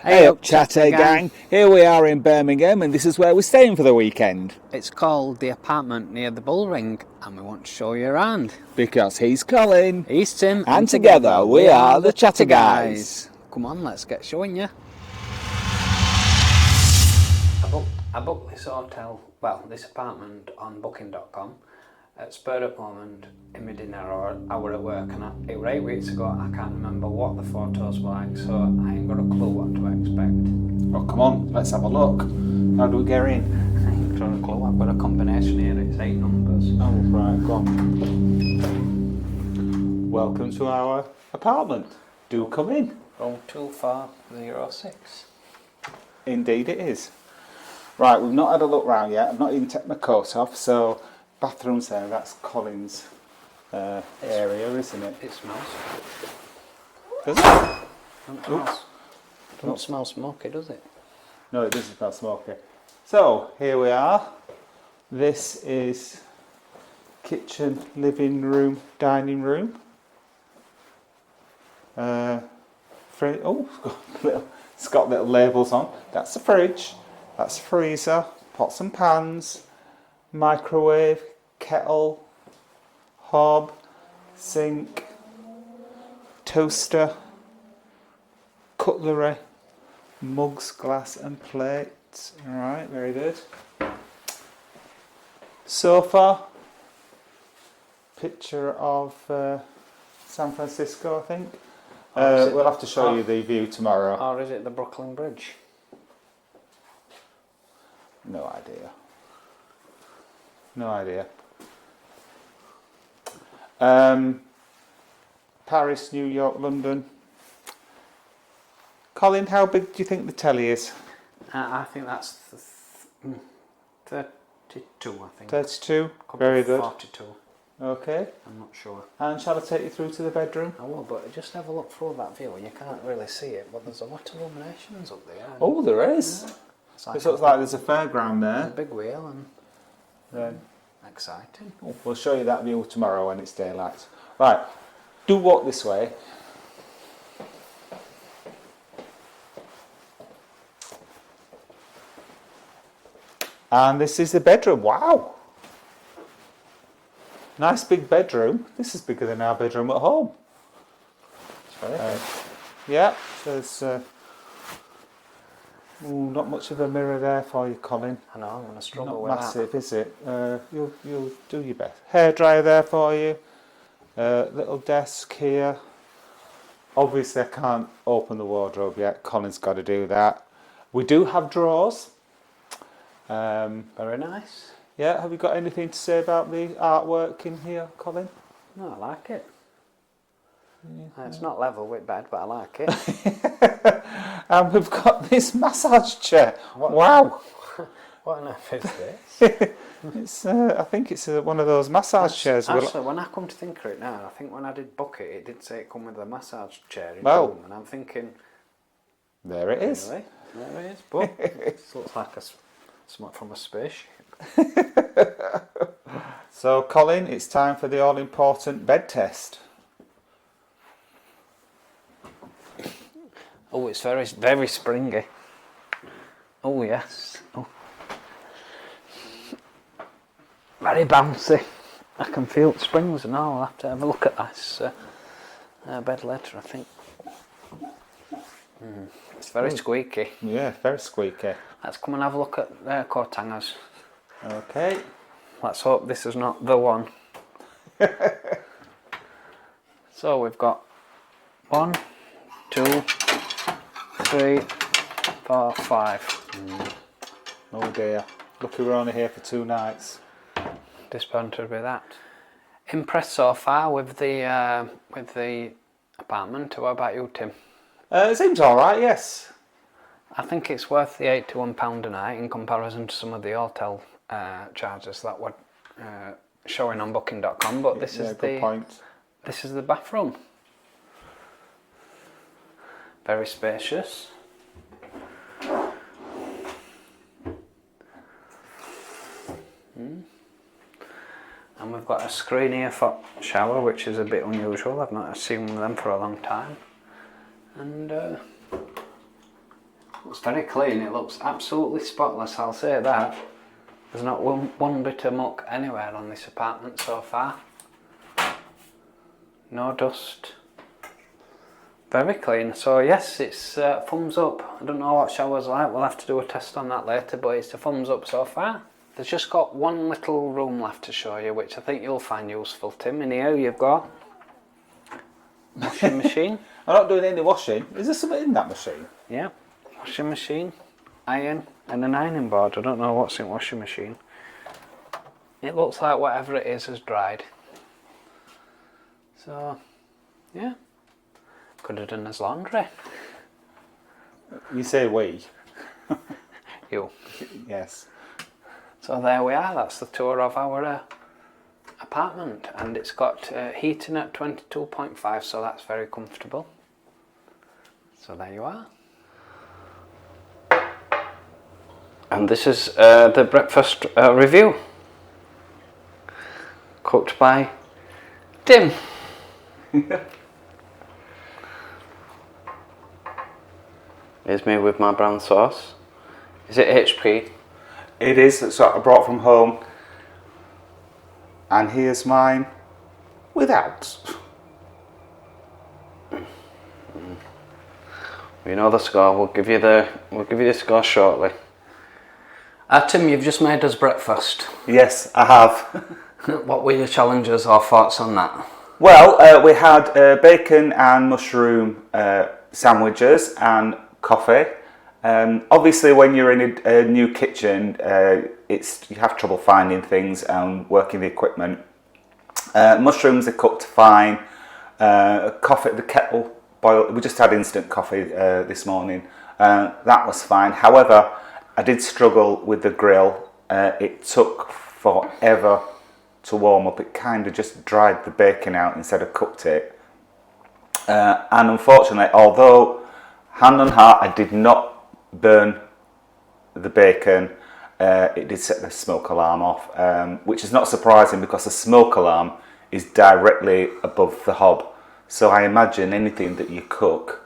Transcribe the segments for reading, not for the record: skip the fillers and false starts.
Hey up, chatter gang. Here we are in Birmingham, and this is where we're staying for the weekend. It's called the apartment near the Bullring, and we want to show you around. Because he's Colin. He's Tim, and together we are the Chatter Guys. Come on, let's get showing you. I booked this this apartment on booking.com. At spurred up moment in my dinner hour at work, and it was 8 weeks ago. I can't remember what the photos were like, so I ain't got a clue what to expect. Oh, come on, let's have a look. How do we get in? I ain't got a clue. I've got a combination here. It's 8 numbers. Oh, right, go on. Welcome to our apartment. Do come in. Room 2406. Indeed it is. Right, we've not had a look round yet. I've not even taken my coat off, so bathroom's there. That's Colin's area, isn't it? It smells. Does it? Don't smell smoky, does it? No, it doesn't smell smoky. So, here we are. This is kitchen, living room, dining room. It's got little labels on. That's the fridge. That's the freezer. Pots and pans. Microwave. Kettle. Hob. Sink. Toaster. Cutlery. Mugs, glass and plates. Alright, very good. Sofa. Picture of San Francisco, I think. We'll have to show you the view tomorrow. Or is it the Brooklyn Bridge? No idea. No idea. Paris, New York, London. Colin, how big do you think the telly is? I think that's 32, I think. 32? Very good. 42. Okay. I'm not sure. And shall I take you through to the bedroom? I will, but just have a look through that view. You can't really see it, but there's a lot of illuminations up there. Oh, there is. Yeah. It looks like there's a fairground there. A big wheel and Then exciting. we'll show you that view tomorrow when it's daylight. Right, do walk this way. And this is the bedroom. Wow! Nice big bedroom. This is bigger than our bedroom at home. Yeah, there's not much of a mirror there for you, Colin. I know, I'm going to struggle Not with massive, is it? You'll do your best. Hairdryer there for you. Little desk here. Obviously, I can't open the wardrobe yet. Colin's got to do that. We do have drawers. Very nice. Yeah, have you got anything to say about the artwork in here, Colin? No, I like it. Yeah. It's not level with bed, but I like it. And we've got this massage chair. Wow! What on earth is this? It's, I think it's one of those massage chairs. Actually, when I come to think of it now, I think when I did book it, it did say it come with a massage chair in Well, room, and I'm thinking, there it is. Really? There it is, but it looks like something from a spaceship. So, Colin, it's time for the all-important bed test. Oh, it's very, very springy. Oh, yes. Oh. Very bouncy. I can feel the springs and all. I'll have to have a look at this bed later, I think. It's very squeaky. Yeah, very squeaky. Let's come and have a look at their coat hangers. Okay. Let's hope this is not the one. So we've got 1, 2, 3, 4, 5. Oh dear. Lucky we're only here for 2 nights. Disappointed with that. Impressed so far with the apartment. What about you, Tim? It seems alright, yes. I think it's worth the £81 a night in comparison to some of the hotel charges that were showing on booking.com, but this is good point. This is the bathroom. Very spacious. And we've got a screen here for shower, which is a bit unusual. I've not seen one of them for a long time. And Looks very clean. It looks absolutely spotless, I'll say that. There's not one bit of muck anywhere on this apartment so far. No dust. Very clean. So yes, it's thumbs up. I don't know what shower's like. We'll have to do a test on that later, but it's a thumbs up so far. There's just got one little room left to show you, which I think you'll find useful, Tim. In here you've got washing machine. I'm not doing any washing. Is there something in that machine? Yeah, washing machine, iron, and an ironing board. I don't know what's in washing machine. It looks like whatever it is has dried. So, yeah, could have done his laundry. You say we. You. Yes. So there we are. That's the tour of our apartment, and it's got heating at 22.5, so that's very comfortable. So there you are. And this is the breakfast review, cooked by Tim. Here's me with my brown sauce. Is it HP? It is. That's what I brought from home. And here's mine without. We know the score. We'll give you the score shortly. Tim, you've just made us breakfast. Yes, I have. What were your challenges or thoughts on that? Well, we had bacon and mushroom sandwiches and coffee. Obviously, when you're in a new kitchen, you have trouble finding things and working the equipment. Mushrooms are cooked fine. Coffee, the kettle boiled. We just had instant coffee this morning. That was fine. However, I did struggle with the grill. It took forever to warm up. It kind of just dried the bacon out instead of cooked it. And unfortunately, although hand on heart, I did not burn the bacon, it did set the smoke alarm off, which is not surprising because the smoke alarm is directly above the hob. So I imagine anything that you cook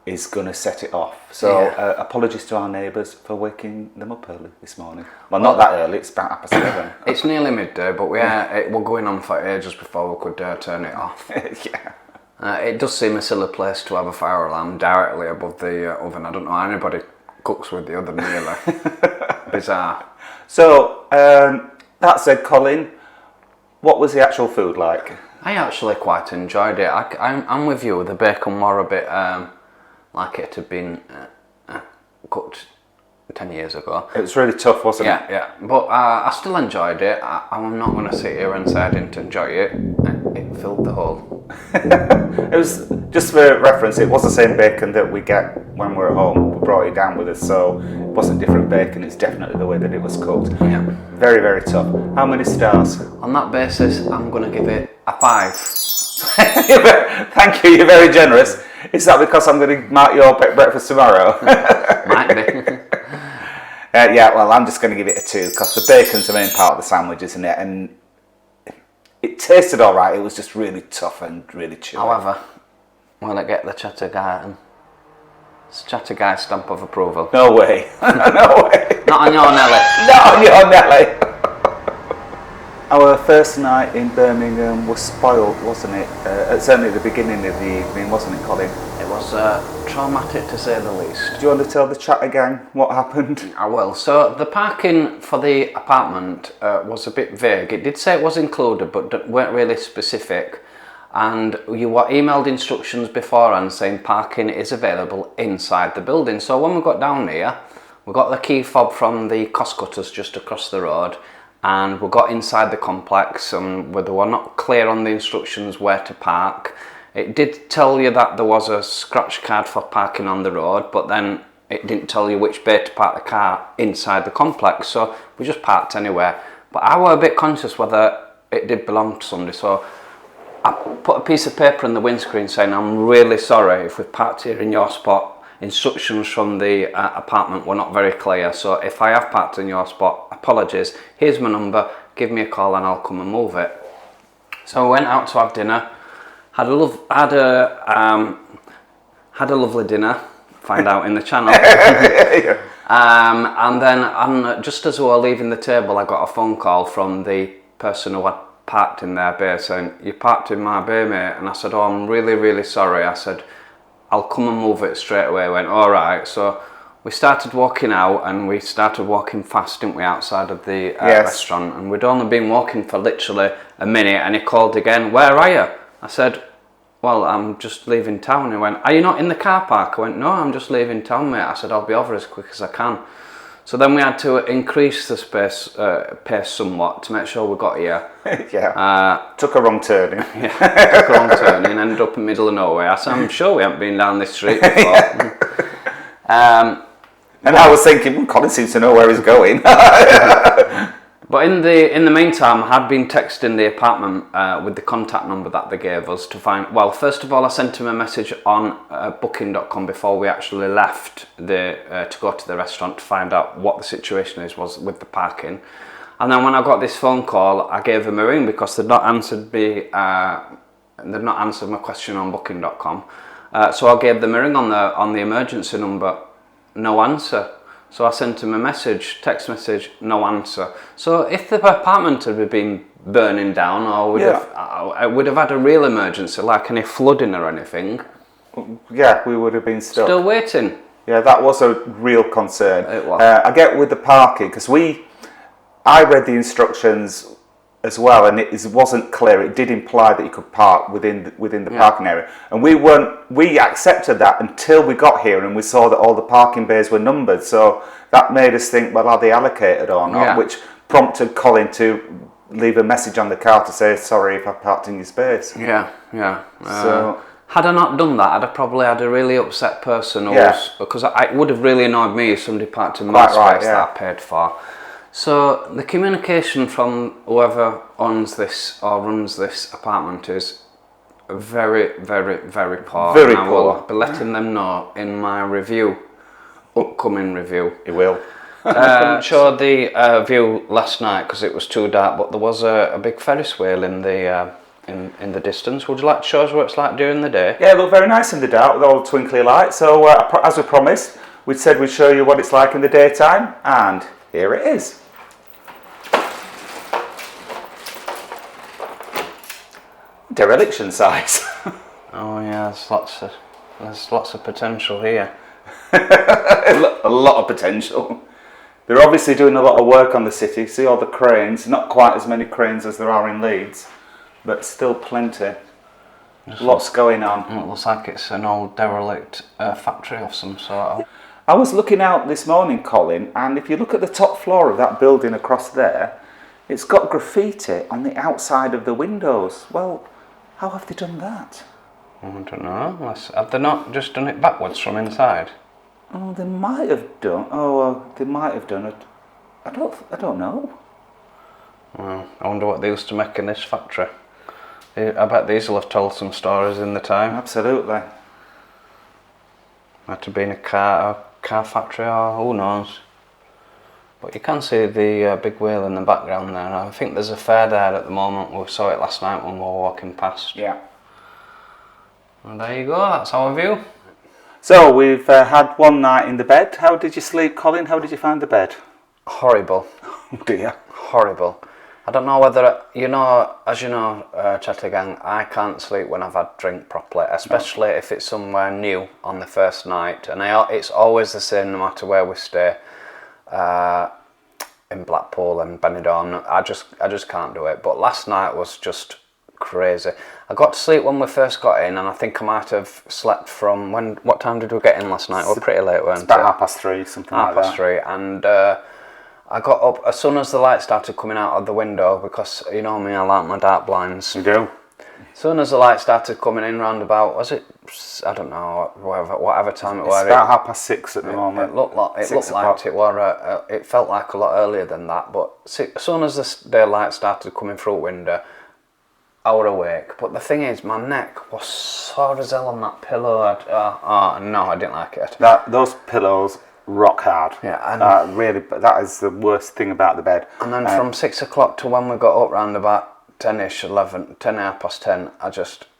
is going to set it off. So apologies to our neighbours for waking them up early this morning. Well, not that early, it's about 7:30. It's nearly midday, but we're going on for ages before we could turn it off. Yeah. It does seem a silly place to have a fire alarm directly above the oven. I don't know how anybody cooks with the oven nearly. Bizarre. So, that said, Colin, what was the actual food like? I actually quite enjoyed it. I'm with you. The bacon were a bit like it had been cooked 10 years ago. It was really tough, wasn't it? Yeah. But I still enjoyed it. I'm not going to sit here and say I didn't enjoy it. It filled the hole. It was, just for reference, it was the same bacon that we get when we're at home. We brought it down with us, so it wasn't different bacon. It's definitely the way that it was cooked. Yeah. Very, very tough. How many stars? On that basis, I'm going to give it a 5. Thank you, you're very generous. Is that because I'm going to mark your breakfast tomorrow? Might be. Yeah, well, I'm just going to give it a 2 because the bacon's the main part of the sandwich, isn't it? And it tasted all right. It was just really tough and really chewy. However, will it get the Chatterguy stamp of approval? No way. No way. Not on your Nelly. Not on your Nelly. Our first night in Birmingham was spoiled, wasn't it? Certainly at the beginning of the evening, wasn't it, Colin? It was traumatic to say the least. Do you want to tell the chatter gang what happened? I will. So the parking for the apartment was a bit vague. It did say it was included, but weren't really specific. And you were emailed instructions beforehand saying parking is available inside the building. So when we got down here, we got the key fob from the cost cutters just across the road, and we got inside the complex, and they were not clear on the instructions where to park. It did tell you that there was a scratch card for parking on the road, but then it didn't tell you which bay to park the car inside the complex, so we just parked anywhere. But I were a bit conscious whether it did belong to somebody, so I put a piece of paper in the windscreen saying, I'm really sorry if we've parked here in your spot. Instructions from the apartment were not very clear, so if I have parked in your spot, apologies. Here's my number, give me a call and I'll come and move it. So we went out to have dinner, had a lovely dinner, find out in the channel. Yeah. And then just as we were leaving the table, I got a phone call from the person who had parked in their bay saying, "You parked in my bay, mate." And I said, "Oh, I'm really, really sorry." I said, "I'll come and move it straight away." I went, "All right." So we started walking out, and we started walking fast, didn't we, outside of the restaurant. And we'd only been walking for literally a minute, and he called again, "Where are you?" I said, "Well, I'm just leaving town." He went, "Are you not in the car park?" I went, "No, I'm just leaving town, mate." I said, "I'll be over as quick as I can." So then we had to increase the pace somewhat to make sure we got here. Yeah. Took a wrong turning. Yeah, took a wrong turning, ended up in the middle of nowhere. I said, "I'm sure we haven't been down this street before." And I was thinking, well, Colin seems to know where he's going. But in the meantime, I had been texting the apartment with the contact number that they gave us to find. Well, first of all, I sent him a message on booking.com before we actually left to go to the restaurant to find out what the situation was with the parking. And then when I got this phone call, I gave them a ring because they'd not answered me. They'd not answered my question on booking.com. So I gave them a ring on the emergency number. No answer. So I sent him a message, text message, no answer. So if the apartment had been burning down, or I would have had a real emergency, like any flooding or anything. Yeah, we would have been stuck. Still waiting. Yeah, that was a real concern. It was. I get with the parking, because I read the instructions as well, and it wasn't clear. It did imply that you could park within the parking area, and we accepted that until we got here and we saw that all the parking bays were numbered. So that made us think, well, are they allocated or not? Yeah. Which prompted Colin to leave a message on the car to say, "Sorry if I parked in your space." Yeah. So had I not done that, I'd have probably had a really upset person, because it would have really annoyed me if somebody parked in my space that I paid for. So the communication from whoever owns this or runs this apartment is very, very, very poor. Very and I poor. will be letting them know in my upcoming review. it will. Couldn't show the view last night because it was too dark, but there was a big Ferris wheel in the distance. Would you like to show us what it's like during the day? Yeah, it looked very nice in the dark with all the twinkly lights. So as we promised, we said we'd show you what it's like in the daytime, and here it is. Dereliction size. Oh yeah, there's lots of potential here. A lot of potential. They're obviously doing a lot of work on the city. See all the cranes, not quite as many cranes as there are in Leeds, but still plenty. Lots going on. It looks like it's an old derelict factory of some sort. I was looking out this morning, Colin, and if you look at the top floor of that building across there, it's got graffiti on the outside of the windows. Well, how have they done that? I don't know. Have they not just done it backwards from inside? Oh, they might have done. They might have done it. I don't know. Well, I wonder what they used to make in this factory. I bet these will have told some stories in the time. Absolutely. Might have been a car factory, or who knows. But you can see the big wheel in the background there. I think there's a fair there at the moment. We saw it last night when we were walking past. Yeah. And there you go, that's our view. So we've had one night in the bed. How did you sleep, Colin? How did you find the bed? Horrible. Oh dear. Horrible. I don't know whether, as you know, Chatter Gang, I can't sleep when I've had drink properly, especially if it's somewhere new on the first night. And it's always the same no matter where we stay. In Blackpool and Benidorm, I just can't do it. But last night was just crazy. I got to sleep when we first got in, and I think I might have slept from what time did we get in last night? We were pretty late, weren't it? It's about 3:30, something like that. 3:30, and I got up as soon as the light started coming out of the window, because you know me, I like my dark blinds. You do? As soon as the light started coming in round about, was it, I don't know, whatever time it was. It's about 6:30 at the moment. It looked like it felt like a lot earlier than that, but as soon as the daylight started coming through the window, I was awake. But the thing is, my neck was sore as hell on that pillow. No, I didn't like it. Those pillows rock hard. Yeah, and really, that is the worst thing about the bed. And then from 6 o'clock to when we got up round about 10-ish, 11, 10, 10,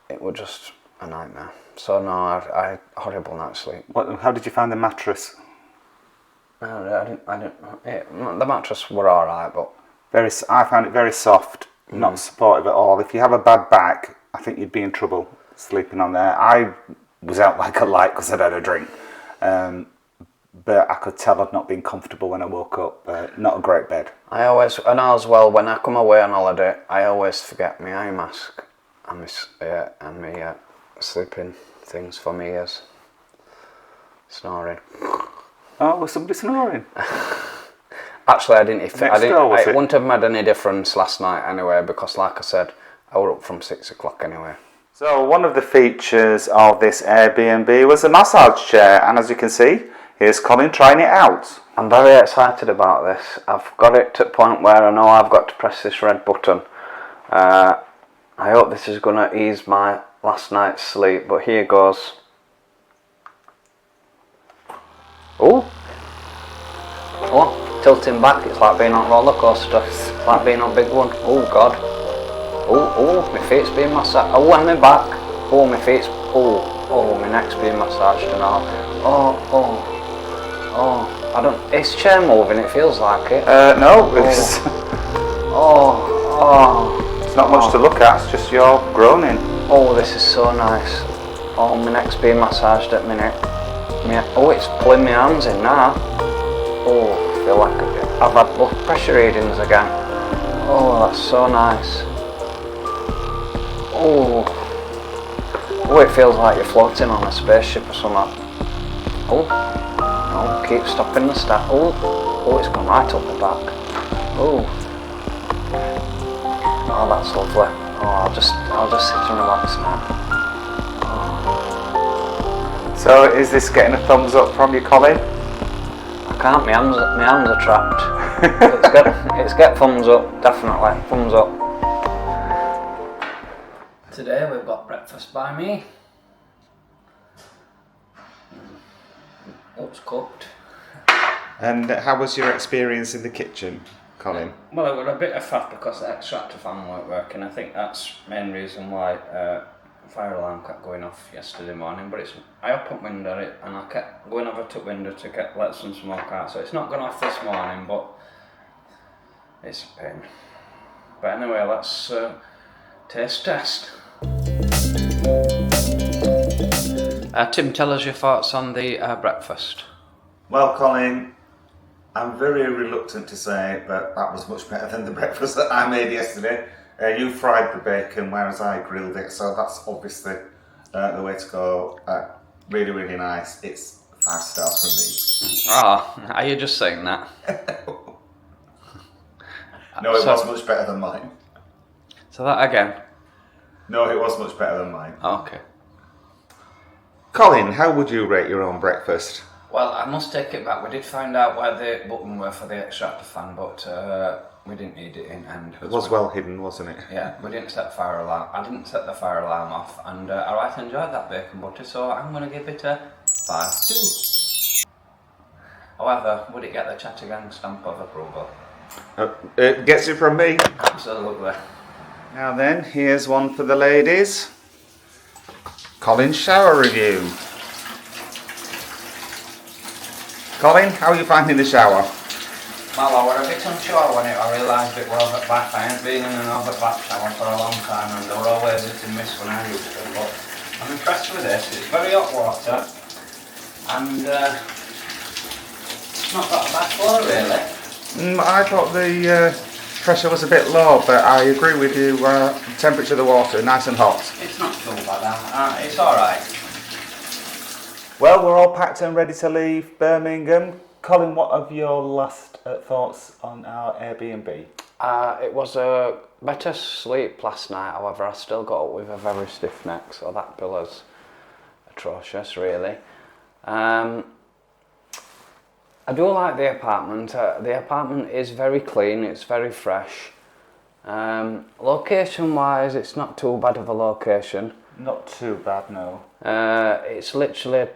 it was just a nightmare. So no, I horrible night's sleep. How did you find the mattress? The mattress were alright, but I found it very soft, not supportive at all. If you have a bad back, I think you'd be in trouble sleeping on there. I was out like a light because I'd had a drink, but I could tell I'd not been comfortable when I woke up. Not a great bed. And as well, when I come away on holiday, I always forget my eye mask and my sleeping things for my ears. Snoring. Oh, was somebody snoring? Actually, I didn't. It wouldn't have made any difference last night anyway, because like I said, I was up from 6 o'clock anyway. So one of the features of this Airbnb was a massage chair, and as you can see, here's Colin trying it out. I'm very excited about this. I've got it to the point where I know I've got to press this red button. I hope this is going to ease my last night's sleep, but here goes. Oh, tilting back, it's like being on a roller coaster, it's like being on a big one. Oh God. Oh, my feet's being massaged. Oh, and my back. Oh, my feet's, my neck's being massaged and all. Is chair moving? It feels like it. No, it's... It's not much to look at, it's just your groaning. Oh, this is so nice. Oh, my neck's being massaged at minute. It's pulling my hands in now. Oh, I feel like I've had blood pressure readings again. Oh, that's so nice. Oh, it feels like you're floating on a spaceship or something. No, keep stopping the start. Oh, it's gone right up the back. Oh, that's lovely. I'll just sit and relax now. So is this getting a thumbs up from you, Colin? I can't, my hands are trapped. it's get thumbs up, definitely, thumbs up. Today we've got breakfast by me. It's cooked. And how was your experience in the kitchen, Colin? Well, it was a bit of faff because the extractor fan weren't working. I think that's the main reason why fire alarm kept going off yesterday morning, but I opened window it and I kept going over to window to let some smoke out, so it's not gone off this morning, but it's a pain. But anyway, let's taste test. Tim, tell us your thoughts on the breakfast. Well, Colin, I'm very reluctant to say that was much better than the breakfast that I made yesterday. You fried the bacon, whereas I grilled it, so that's obviously the way to go. Really, really nice. It's 5 stars from me. Are you just saying that? No, it was much better than mine. So that again? No, it was much better than mine. Okay. Colin, how would you rate your own breakfast? Well, I must take it back. We did find out where the button were for the extractor fan, but we didn't need it in end. It was well hidden, wasn't it? Yeah, we didn't set the fire alarm. I didn't set the fire alarm off, and I quite enjoyed that bacon butty, so I'm going to give it a 5-2. However, would it get the Chattergang stamp of approval? It gets it from me. Absolutely. Now then, here's one for the ladies. Colin's shower review. Colin, how are you finding the shower? Well, I was a bit unsure when I realised it was at bath. I ain't been in an over bath shower for a long time, and there were always hit and miss when I used to, but I'm impressed with this. It's very hot water, and it's not got a bad flow really. I thought the pressure was a bit low, but I agree with you. Temperature of the water, nice and hot. It's not too bad. It's alright. Well, we're all packed and ready to leave Birmingham. Colin, what are your last thoughts on our Airbnb? It was a better sleep last night, however I still got up with a very stiff neck, so that pillow's atrocious really. I do like the apartment. The apartment is very clean, it's very fresh. Location wise, it's not too bad of a location. Not too bad, no. It's literally a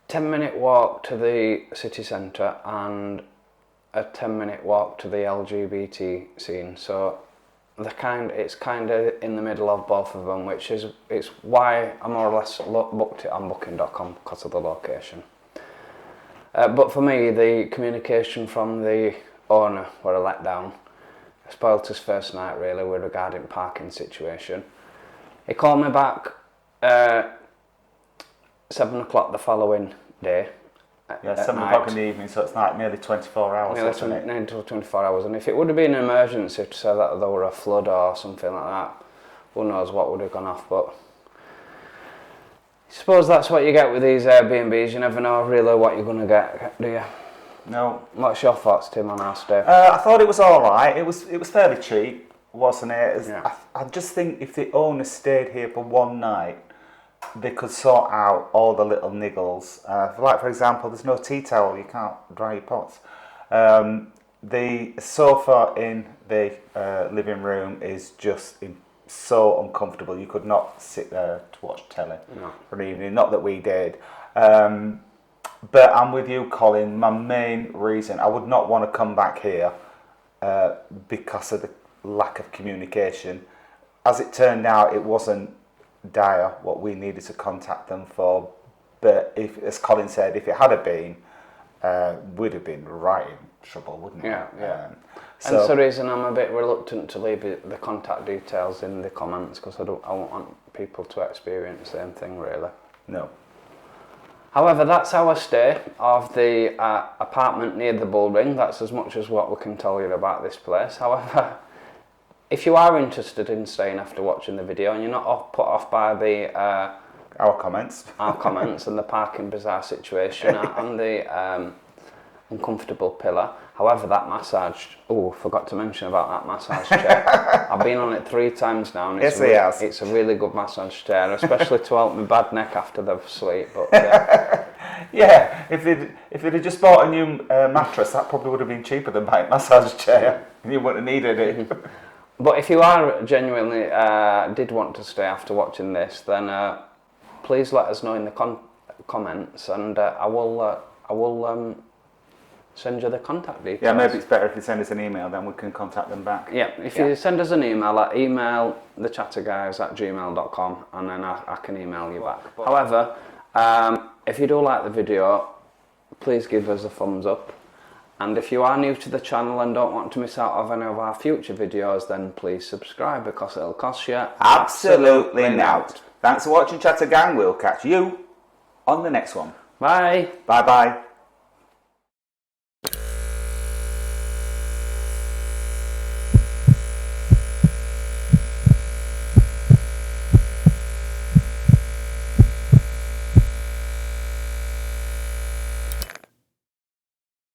10-minute walk to the city centre and a 10-minute walk to the LGBT scene, so it's kind of in the middle of both of them, which is it's why I more or less booked it on booking.com because of the location. But for me, the communication from the owner were a letdown. Spoilt his first night really with regarding parking situation. He called me back 7 o'clock the following day. Yeah, 7 o'clock in the evening, so it's like nearly 24 hours. Nearly 9 to 24 hours, and if it would have been an emergency to say that there were a flood or something like that, who knows what would have gone off. But I suppose that's what you get with these Airbnbs. You never know really what you're going to get, do you? No. What's your thoughts, Tim, on our stay? I thought it was all right. It was fairly cheap, wasn't it? Yeah. I just think if the owner stayed here for one night, they could sort out all the little niggles. Like, for example, there's no tea towel, you can't dry your pots. The sofa in the living room is just so uncomfortable. You could not sit there to watch telly for an evening, not that we did. But I'm with you, Colin. My main reason, I would not want to come back here because of the lack of communication. As it turned out, it wasn't dire what we needed to contact them for, but if, as Colin said, if it had been, we'd have been right in trouble, wouldn't we? Yeah. And that's the reason I'm a bit reluctant to leave the contact details in the comments, because I don't want people to experience the same thing really. No. However, that's our stay of the apartment near the Bullring. That's as much as what we can tell you about this place. However, if you are interested in staying after watching the video and you're not put off by the our comments and the parking bizarre situation and the uncomfortable pillar. However, that massage, forgot to mention about that massage chair. I've been on it 3 times now, and it's a really good massage chair, especially to help my bad neck after the sleep. But yeah, if they'd just bought a new mattress, that probably would have been cheaper than buying a massage chair. You wouldn't have needed it. But if you are genuinely did want to stay after watching this, then please let us know in the comments, and I will send you the contact details. Yeah, maybe it's better if you send us an email, then we can contact them back. Yeah, if you send us an email at emailthechatterguys@gmail.com, and then I can email you back. However, if you do like the video, please give us a thumbs up. And if you are new to the channel and don't want to miss out on any of our future videos, then please subscribe, because it'll cost you absolutely nought. Thanks for watching, Chatter Gang. We'll catch you on the next one. Bye. Bye-bye.